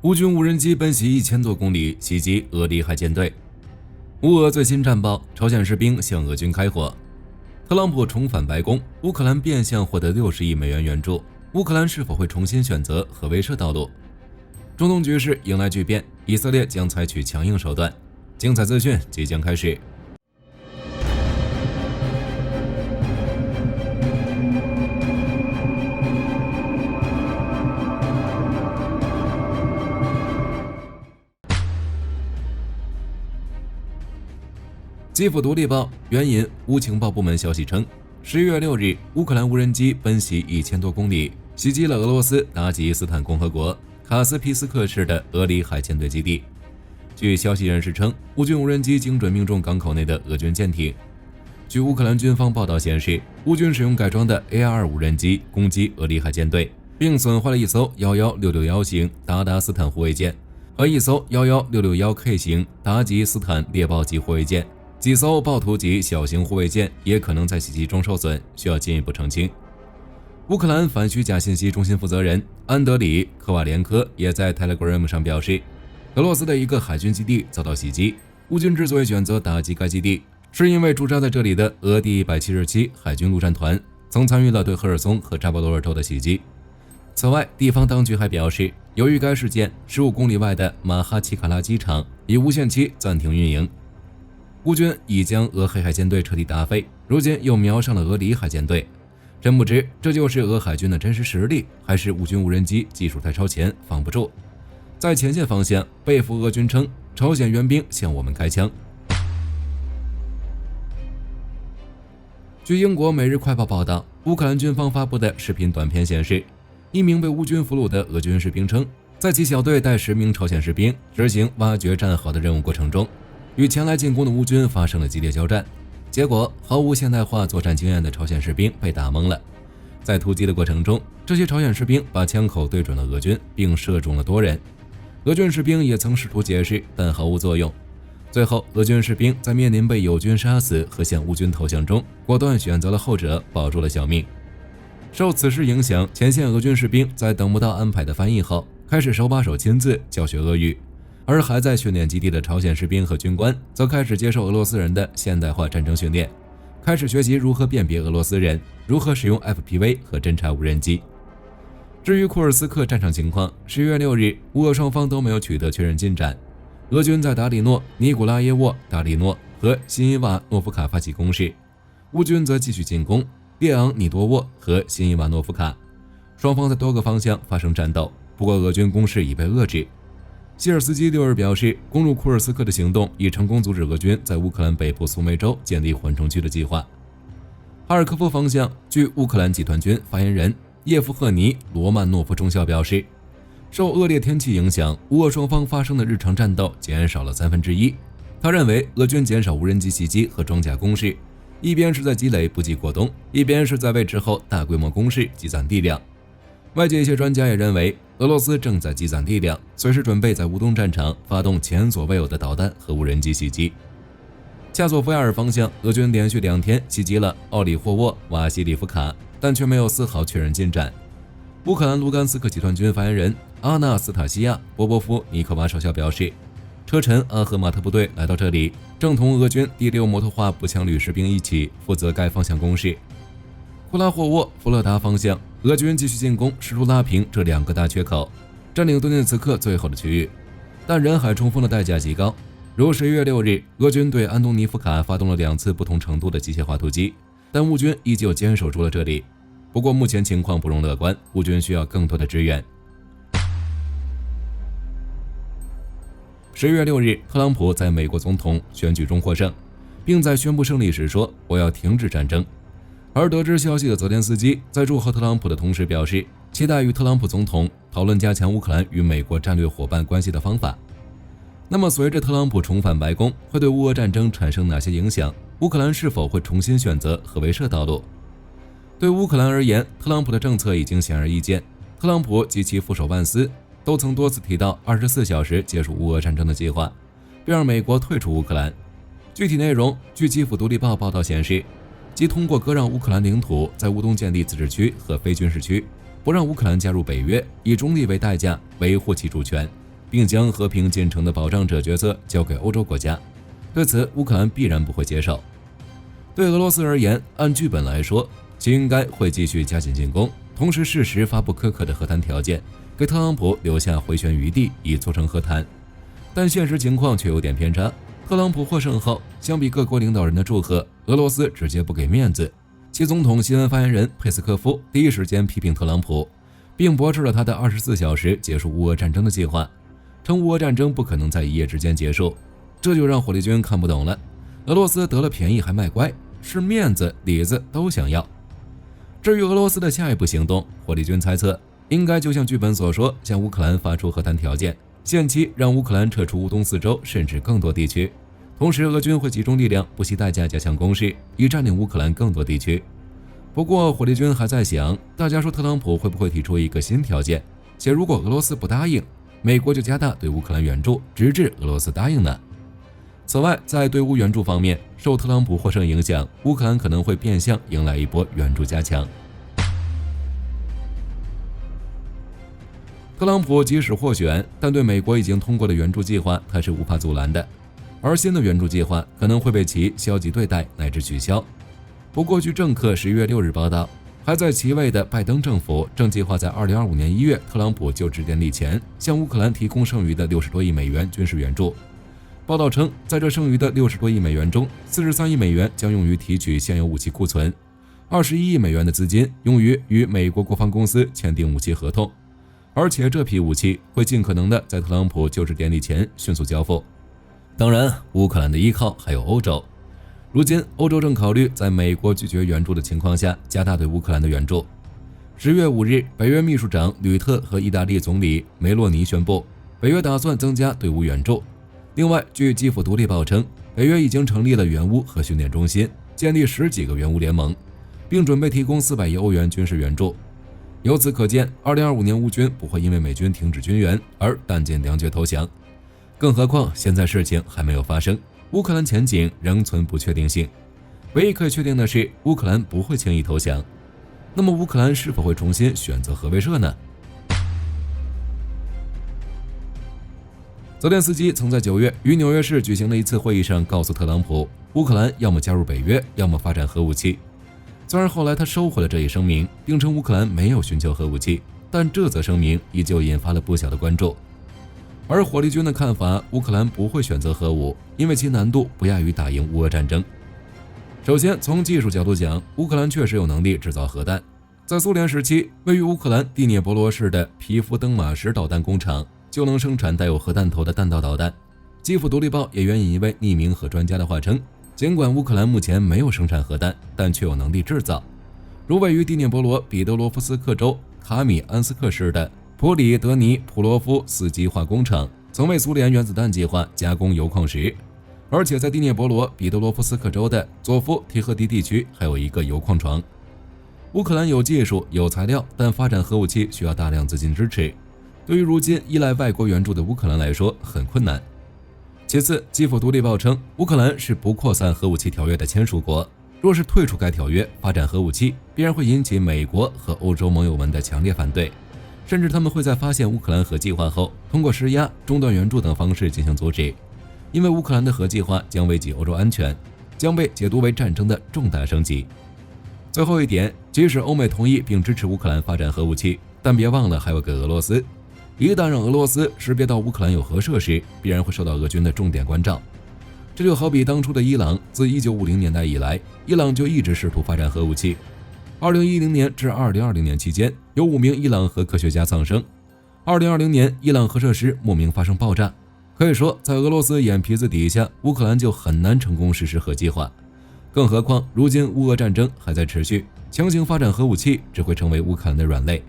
乌军无人机奔袭1000多公里，袭击俄里海舰队。乌俄最新战报，朝鲜士兵向俄军开火。特朗普重返白宫，乌克兰变相获得60亿美元援助。乌克兰是否会重新选择核威慑道路？中东局势迎来巨变，以色列将采取强硬手段。精彩资讯即将开始。基辅独立报援引乌情报部门消息称，11月6日，乌克兰无人机奔袭1000多公里，袭击了俄罗斯达吉斯坦共和国卡斯皮斯克市的俄里海舰队基地。据消息人士称，乌军无人机精准命中港口内的俄军舰艇。据乌克兰军方报道显示，乌军使用改装的 AR-2 无人机攻击俄里海舰队，并损坏了一艘11661型达达斯坦护卫舰和一艘11661K 型达吉斯坦猎豹级护卫舰。几艘豹图级小型护卫舰也可能在袭击中受损，需要进一步澄清。乌克兰反虚假信息中心负责人安德里·科瓦连科也在 Telegram 上表示，俄罗斯的一个海军基地遭到袭击，乌军之所以选择打击该基地，是因为驻扎在这里的俄第177海军陆战团曾参与了对赫尔松和扎波罗热州的袭击。此外，地方当局还表示，由于该事件15公里外的马哈奇卡拉机场已无限期暂停运营，乌军已将俄黑海舰队彻底打废，如今又瞄上了俄里海舰队。真不知这就是俄海军的真实实力，还是乌军无人机技术太超前，防不住。在前线方向，被俘俄军称朝鲜援兵向我们开枪。据英国《每日快报》报道，乌克兰军方发布的视频短片显示，一名被乌军俘虏的俄军士兵称，在其小队带10名朝鲜士兵执行挖掘战壕的任务过程中，与前来进攻的乌军发生了激烈交战，结果毫无现代化作战经验的朝鲜士兵被打懵了。在突击的过程中，这些朝鲜士兵把枪口对准了俄军，并射中了多人。俄军士兵也曾试图解释，但毫无作用。最后，俄军士兵在面临被友军杀死和向乌军投降中，果断选择了后者，保住了小命。受此事影响，前线俄军士兵在等不到安排的翻译后，开始手把手亲自教学俄语。而还在训练基地的朝鲜士兵和军官则开始接受俄罗斯人的现代化战争训练，开始学习如何辨别俄罗斯人，如何使用 FPV 和侦察无人机。至于库尔斯克战场情况，11月6日，乌俄双方都没有取得确认进展。俄军在达里诺、尼古拉耶沃、达里诺和辛伊瓦诺夫卡发起攻势，乌军则继续进攻列昂尼多沃和辛伊瓦诺夫卡。双方在多个方向发生战斗，不过俄军攻势已被遏制。希尔斯基6日表示，攻入库尔斯克的行动已成功阻止俄军在乌克兰北部苏梅州建立缓冲区的计划。哈尔科夫方向，据乌克兰集团军发言人叶夫赫尼·罗曼诺夫中校表示，受恶劣天气影响，乌俄双方发生的日常战斗减少了1/3。他认为，俄军减少无人机袭击和装甲攻势，一边是在积累补给过冬，一边是在为之后大规模攻势积攒力量。外界一些专家也认为，俄罗斯正在积攒力量，随时准备在乌东战场发动前所未有的导弹和无人机袭击。恰索夫亚尔方向，俄军连续2天袭击了奥里霍沃瓦西里夫卡，但却没有丝毫确认进展。乌克兰卢甘斯克集团军发言人阿纳斯塔西亚·波波夫尼科娃少校表示，车臣阿赫马特部队来到这里，正同俄军第6摩托化步枪旅士兵一起负责该方向攻势。库拉霍沃弗勒达方向，俄军继续进攻，试图拉平这2个大缺口，占领顿涅茨克最后的区域，但人海冲锋的代价极高。如11月6日，俄军对安东尼夫卡发动了2次不同程度的机械化突击，但乌军依旧坚守住了这里。不过目前情况不容乐观，乌军需要更多的支援。11月6日，特朗普在美国总统选举中获胜，并在宣布胜利时说：“我要停止战争。”而得知消息的泽连斯基在祝贺特朗普的同时表示，期待与特朗普总统讨论加强乌克兰与美国战略伙伴关系的方法。那么随着特朗普重返白宫，会对乌俄战争产生哪些影响？乌克兰是否会重新选择核威慑道路？对乌克兰而言，特朗普的政策已经显而易见。特朗普及其副手万斯都曾多次提到24小时结束乌俄战争的计划，并让美国退出乌克兰。具体内容，据基辅独立报报道显示，即通过割让乌克兰领土，在乌东建立自治区和非军事区，不让乌克兰加入北约，以中立为代价维护其主权，并将和平进程的保障者角色交给欧洲国家。对此，乌克兰必然不会接受。对俄罗斯而言，按剧本来说，其应该会继续加紧进攻，同时适时发布苛刻的和谈条件，给特朗普留下回旋余地，以促成和谈。但现实情况却有点偏差。特朗普获胜后，相比各国领导人的祝贺，俄罗斯直接不给面子。其总统新闻发言人佩斯科夫第一时间批评特朗普，并驳斥了他的24小时结束乌俄战争的计划，称乌俄战争不可能在一夜之间结束。这就让火力军看不懂了，俄罗斯得了便宜还卖乖，是面子里子都想要。至于俄罗斯的下一步行动，火力军猜测应该就像剧本所说，向乌克兰发出和谈条件，限期让乌克兰撤出乌东4州甚至更多地区。同时，俄军会集中力量，不惜代价加强攻势，以占领乌克兰更多地区。不过，火力军还在想，大家说特朗普会不会提出一个新条件？且如果俄罗斯不答应，美国就加大对乌克兰援助，直至俄罗斯答应呢？此外，在对乌援助方面，受特朗普获胜影响，乌克兰可能会变相迎来一波援助加强。特朗普即使获选，但对美国已经通过的援助计划，他是无法阻拦的。而新的援助计划可能会被其消极对待乃至取消。不过，据政客11月6日报道，还在其位的拜登政府正计划在2025年1月特朗普就职典礼前，向乌克兰提供剩余的60多亿美元军事援助。报道称，在这剩余的60多亿美元中，43亿美元将用于提取现有武器库存，21亿美元的资金用于与美国国防公司签订武器合同，而且这批武器会尽可能的在特朗普就职典礼前迅速交付。当然，乌克兰的依靠还有欧洲。如今，欧洲正考虑在美国拒绝援助的情况下，加大对乌克兰的援助。10月5日，北约秘书长吕特和意大利总理梅洛尼宣布，北约打算增加对乌援助。另外，据基辅独立报称，北约已经成立了援乌和训练中心，建立10几个援乌联盟，并准备提供400亿欧元军事援助。由此可见，2025年乌军不会因为美军停止军援而弹尽粮绝投降。更何况，现在事情还没有发生，乌克兰前景仍存不确定性。唯一可以确定的是，乌克兰不会轻易投降。那么，乌克兰是否会重新选择核威慑呢？泽连斯基曾在9月于纽约市举行的一次会议上告诉特朗普，乌克兰要么加入北约，要么发展核武器。虽然后来他收回了这一声明，并称乌克兰没有寻求核武器，但这则声明依旧引发了不小的关注。而火力军的看法，乌克兰不会选择核武，因为其难度不亚于打赢乌俄战争。首先，从技术角度讲，乌克兰确实有能力制造核弹。在苏联时期，位于乌克兰第聂伯罗市的皮夫登马什导弹工厂就能生产带有核弹头的弹道导弹。基辅独立报也援引一位匿名核专家的话称，尽管乌克兰目前没有生产核弹，但却有能力制造。如位于第聂伯罗彼得罗夫斯克州卡米安斯克市的普里德尼普罗夫斯基化工厂，曾为苏联原子弹计划加工铀矿石，而且在第聂伯罗彼得罗夫斯克州的佐夫提赫迪地区还有一个铀矿床。乌克兰有技术有材料，但发展核武器需要大量资金支持，对于如今依赖外国援助的乌克兰来说很困难。其次，基辅独立报称，乌克兰是不扩散核武器条约的签署国，若是退出该条约发展核武器，必然会引起美国和欧洲盟友们的强烈反对，甚至他们会在发现乌克兰核计划后，通过施压、中断援助等方式进行阻止，因为乌克兰的核计划将危及欧洲安全，将被解读为战争的重大升级。最后一点，即使欧美同意并支持乌克兰发展核武器，但别忘了还有个俄罗斯。一旦让俄罗斯识别到乌克兰有核设施，必然会受到俄军的重点关照。这就好比当初的伊朗，自1950年代以来，伊朗就一直试图发展核武器。2010年至2020年期间，有5名伊朗核科学家丧生。2020年，伊朗核设施莫名发生爆炸。可以说，在俄罗斯眼皮子底下，乌克兰就很难成功实施核计划。更何况，如今乌俄战争还在持续，强行发展核武器只会成为乌克兰的软肋。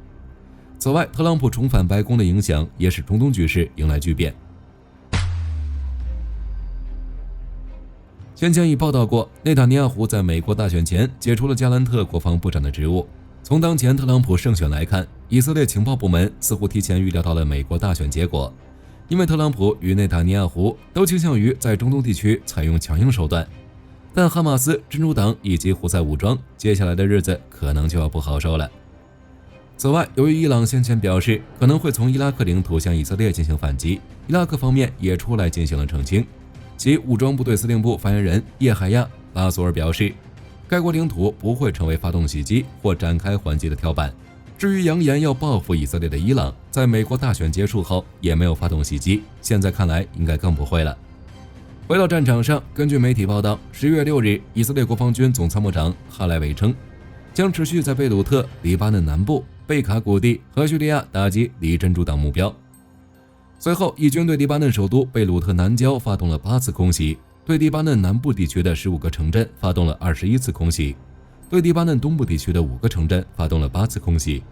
此外，特朗普重返白宫的影响也使中东局势迎来巨变。先前已报道过，内塔尼亚胡在美国大选前解除了加兰特国防部长的职务。从当前特朗普胜选来看，以色列情报部门似乎提前预料到了美国大选结果，因为特朗普与内塔尼亚胡都倾向于在中东地区采用强硬手段。但哈马斯、真主党以及胡塞武装接下来的日子可能就要不好受了。此外，由于伊朗先前表示可能会从伊拉克领土向以色列进行反击，伊拉克方面也出来进行了澄清。其武装部队司令部发言人叶海亚·拉索尔表示，该国领土不会成为发动袭击或展开还击的跳板。至于扬言要报复以色列的伊朗，在美国大选结束后也没有发动袭击，现在看来应该更不会了。回到战场上，根据媒体报道，10月6日，以色列国防军总参谋长哈莱维称，将持续在贝鲁特、黎巴嫩南部、贝卡谷地和叙利亚打击离真主党目标。随后，以军对黎巴嫩首都贝鲁特南郊发动了8次空袭，对黎巴嫩南部地区的15个城镇发动了21次空袭，对黎巴嫩东部地区的5个城镇发动了8次空袭。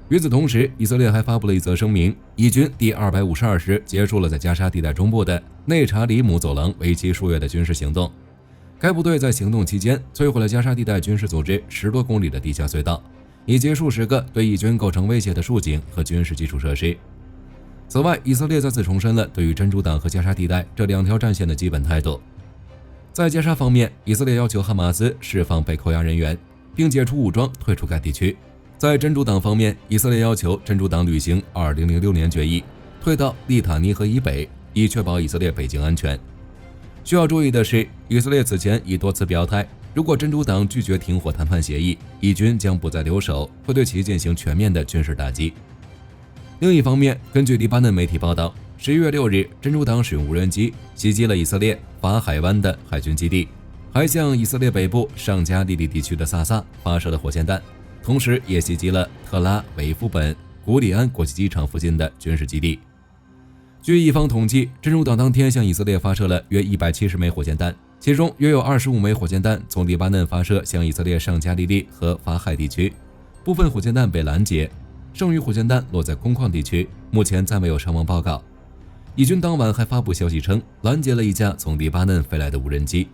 与此同时，以色列还发布了一则声明，以军第252师结束了在加沙地带中部的内查里姆走廊为期数月的军事行动。该部队在行动期间摧毁了加沙地带军事组织10多公里的地下隧道，以及数十个对以军构成威胁的竖井和军事基础设施。此外，以色列再次重申了对于真主党和加沙地带这2条战线的基本态度。在加沙方面，以色列要求哈马斯释放被扣押人员，并解除武装退出该地区。在真主党方面，以色列要求真主党履行2006年决议，退到利塔尼河以北，以确保以色列北境安全。需要注意的是，以色列此前已多次表态，如果真主党拒绝停火谈判协议，以军将不再留守，会对其进行全面的军事打击。另一方面，根据黎巴嫩媒体报道，11月6日，真主党使用无人机袭击了以色列法海湾的海军基地，还向以色列北部上加利利地区的萨萨发射了火箭弹，同时也袭击了特拉维夫本古里安国际机场附近的军事基地。据一方统计，真主党当天向以色列发射了约170枚火箭弹，其中约有25枚火箭弹从黎巴嫩发射向以色列上加利利和法海地区，部分火箭弹被拦截，剩余火箭弹落在空旷地区，目前暂没有伤亡报告。以军当晚还发布消息称，拦截了一架从黎巴嫩飞来的无人机。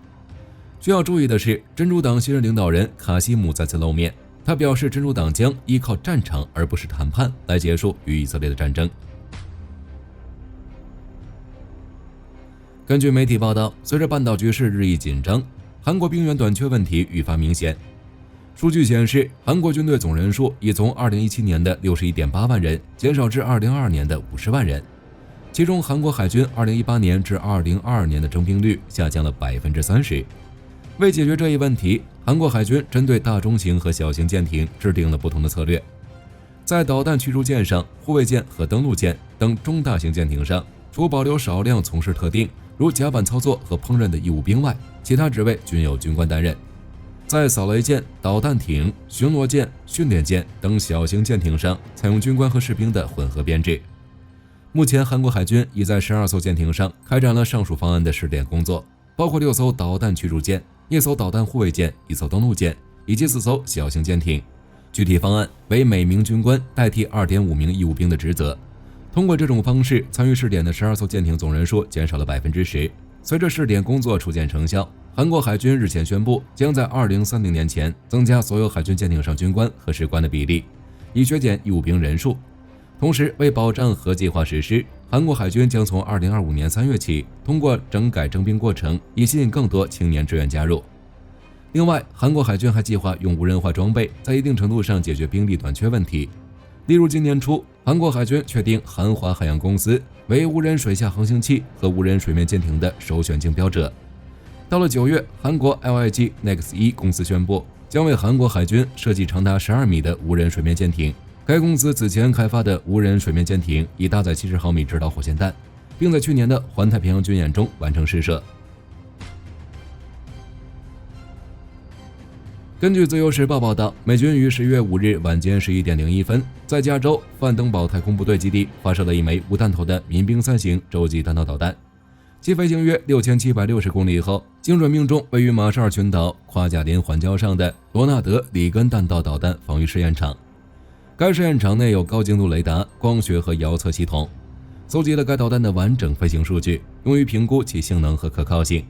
需要注意的是，真主党新任领导人卡西姆再次露面，他表示真主党将依靠战场而不是谈判来结束与以色列的战争。根据媒体报道，随着半岛局势日益紧张，韩国兵员短缺问题愈发明显。数据显示，韩国军队总人数已从2017年的61.8万人减少至2022年的50万人，其中韩国海军2018年至2022年的征兵率下降了30%。为解决这一问题，韩国海军针对大中型和小型舰艇制定了不同的策略。在导弹驱逐舰上、护卫舰和登陆舰等中大型舰艇上，除保留少量从事特定如甲板操作和烹饪的义务兵外，其他职位均由军官担任。在扫雷舰、导弹艇、巡逻舰、训练舰等小型舰艇上采用军官和士兵的混合编制。目前，韩国海军已在12艘舰艇上开展了上述方案的试点工作，包括6艘导弹驱逐舰、1艘导弹护卫舰、1艘登陆舰以及4艘小型舰艇。具体方案为每名军官代替2.5名义务兵的职责。通过这种方式，参与试点的12艘舰艇总人数减少了10%。随着试点工作初见成效，韩国海军日前宣布，将在2030年前增加所有海军舰艇上军官和士官的比例，以削减义务兵人数。同时，为保障和计划实施，韩国海军将从2025年3月起，通过整改征兵过程，以吸引更多青年志愿加入。另外，韩国海军还计划用无人化装备，在一定程度上解决兵力短缺问题。例如，今年初，韩国海军确定韩华海洋公司为无人水下航行器和无人水面舰艇的首选竞标者。到了9月，韩国 LIG Nex1 公司宣布，将为韩国海军设计长达12米的无人水面舰艇。该公司此前开发的无人水面舰艇已搭载70毫米制导火箭弹，并在去年的环太平洋军演中完成试射。根据自由时报报道，美军于10月5日晚间11点01分，在加州范登堡太空部队基地发射了一枚无弹头的民兵3型洲际弹道导弹，其飞行约6760公里后，精准命中位于马绍尔群岛夸贾林环礁上的罗纳德里根弹道导弹防御试验场。该试验场内有高精度雷达、光学和遥测系统，搜集了该导弹的完整飞行数据，用于评估其性能和可靠性。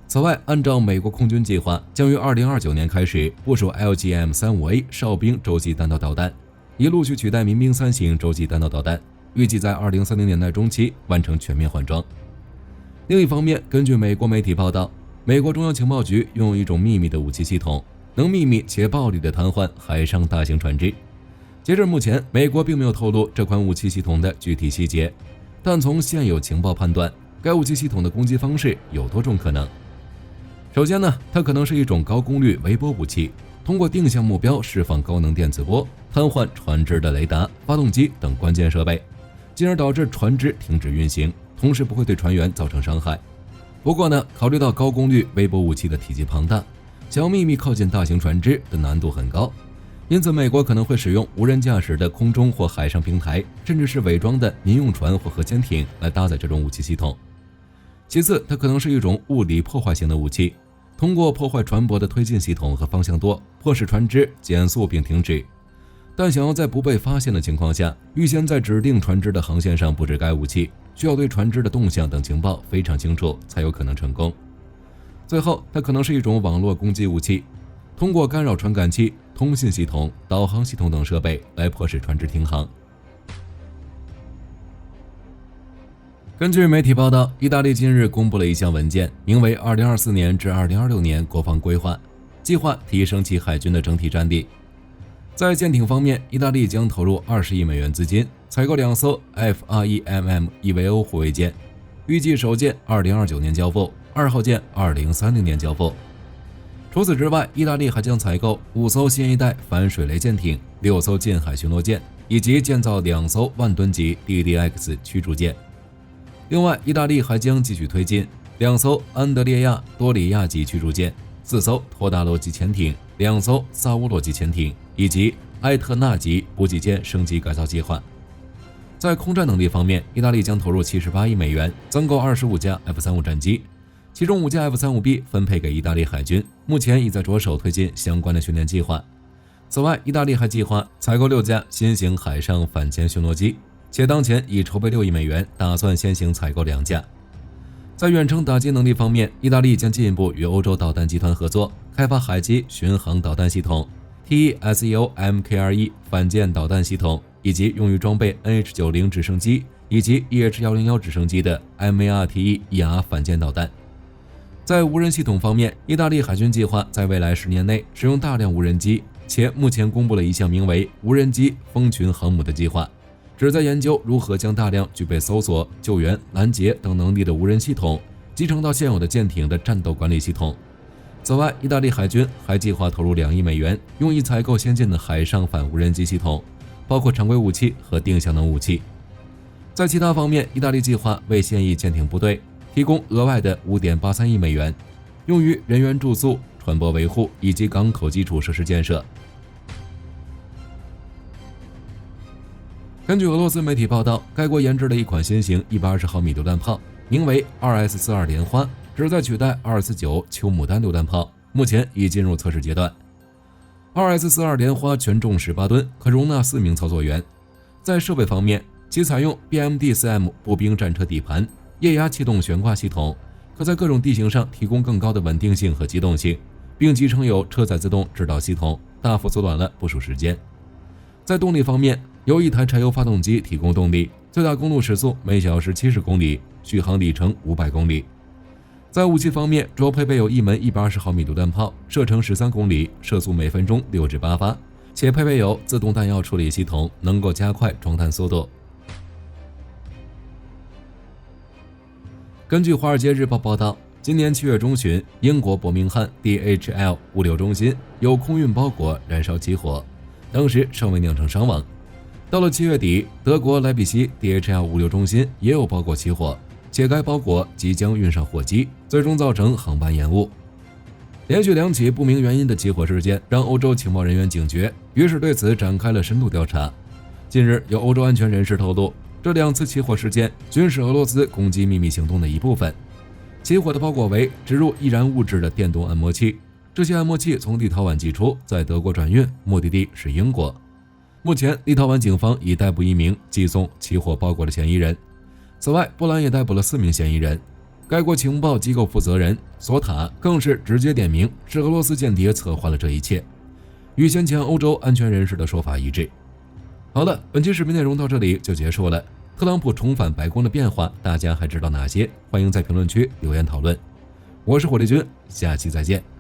此外，按照美国空军计划，将于2029年开始部署 LGM-35A 哨兵洲际弹道导弹，以陆续取代民兵3型洲际弹道导弹，预计在2030年代中期完成全面换装。另一方面，根据美国媒体报道，美国中央情报局拥有一种秘密的武器系统，能秘密且暴力地瘫痪海上大型船只。截至目前，美国并没有透露这款武器系统的具体细节，但从现有情报判断，该武器系统的攻击方式有多种可能。首先呢，它可能是一种高功率微波武器，通过定向目标释放高能电磁波，瘫痪船只的雷达、发动机等关键设备，进而导致船只停止运行，同时不会对船员造成伤害。不过呢，考虑到高功率微波武器的体积庞大，想要秘密靠近大型船只的难度很高，因此美国可能会使用无人驾驶的空中或海上平台，甚至是伪装的民用船或核潜艇来搭载这种武器系统。其次，它可能是一种物理破坏型的武器，通过破坏船舶的推进系统和方向舵，迫使船只减速并停止。但想要在不被发现的情况下，预先在指定船只的航线上布置该武器，需要对船只的动向等情报非常清楚，才有可能成功。最后，它可能是一种网络攻击武器，通过干扰传感器、通信系统、导航系统等设备来迫使船只停航。根据媒体报道，意大利近日公布了一项文件，名为2024年至2026年国防规划，计划提升其海军的整体战力。在舰艇方面，意大利将投入20亿美元资金，采购2艘 F-21MM EVO 护卫舰，预计首舰2029年交付，2号舰2030年交付。除此之外，意大利还将采购5艘新一代反水雷舰艇、6艘近海巡逻舰，以及建造2艘万吨级 DDX 驱逐舰。另外，意大利还将继续推进2艘安德烈亚多里亚级驱逐舰、4艘托达罗级潜艇、2艘萨乌洛级潜艇以及埃特纳级补给舰升级改造计划。在空战能力方面，意大利将投入78亿美元，增购25架 F-35 战机，其中5架 F-35B 分配给意大利海军，目前已在着手推进相关的训练计划。此外，意大利还计划采购6架新型海上反潜巡逻机，且当前已筹备6亿美元，打算先行采购2架。在远程打击能力方面，意大利将进一步与欧洲导弹集团合作，开发海基巡航导弹系统、TESEOMKRE 反舰导弹系统，以及用于装备 NH-90 直升机以及 EH-101 直升机的 MARTE-ER 反舰导弹。在无人系统方面，意大利海军计划在未来10年内使用大量无人机，且目前公布了一项名为“无人机蜂群航母”的计划，旨在研究如何将大量具备搜索、救援、拦截等能力的无人系统集成到现有的舰艇的战斗管理系统。此外，意大利海军还计划投入2亿美元，用以采购先进的海上反无人机系统，包括常规武器和定向能武器。在其他方面，意大利计划为现役舰艇部队提供额外的 5.83 亿美元，用于人员住宿、船舶维护以及港口基础设施建设。根据俄罗斯媒体报道，该国研制了一款新型120毫米榴弹炮，名为 2S-42 莲花，旨在取代249秋牡丹榴弹炮，目前已进入测试阶段。2S-42 莲花全重18吨，可容纳4名操作员。在设备方面，其采用 BMD-4M 步兵战车底盘、液压气动悬挂系统，可在各种地形上提供更高的稳定性和机动性，并集成有车载自动制导系统，大幅缩短了部署时间。在动力方面，由1台柴油发动机提供动力，最大公路时速每小时70公里，续航里程500公里。在武器方面，主要配备有一门120毫米榴弹炮，射程13公里，射速每分钟6至8发，且配备有自动弹药处理系统，能够加快装弹速度。根据《华尔街日报》报道，今年7月中旬，英国伯明翰 DHL 物流中心有空运包裹燃烧起火，当时尚未酿成伤亡。到了7月底，德国莱比锡 DHL 物流中心也有包裹起火，且该包裹即将运上货机，最终造成航班延误。连续2起不明原因的起火事件让欧洲情报人员警觉，于是对此展开了深度调查。近日，有欧洲安全人士透露，这2次起火事件均是俄罗斯攻击秘密行动的一部分。起火的包裹为植入易燃物质的电动按摩器，这些按摩器从立陶宛寄出，在德国转运，目的地是英国。目前，立陶宛警方已逮捕1名寄送起火包裹的嫌疑人。此外，波兰也逮捕了4名嫌疑人。该国情报机构负责人索塔更是直接点名是俄罗斯间谍策划了这一切，与先前欧洲安全人士的说法一致。好了，本期视频内容到这里就结束了。特朗普重返白宫的变化，大家还知道哪些？欢迎在评论区留言讨论。我是火力军，下期再见。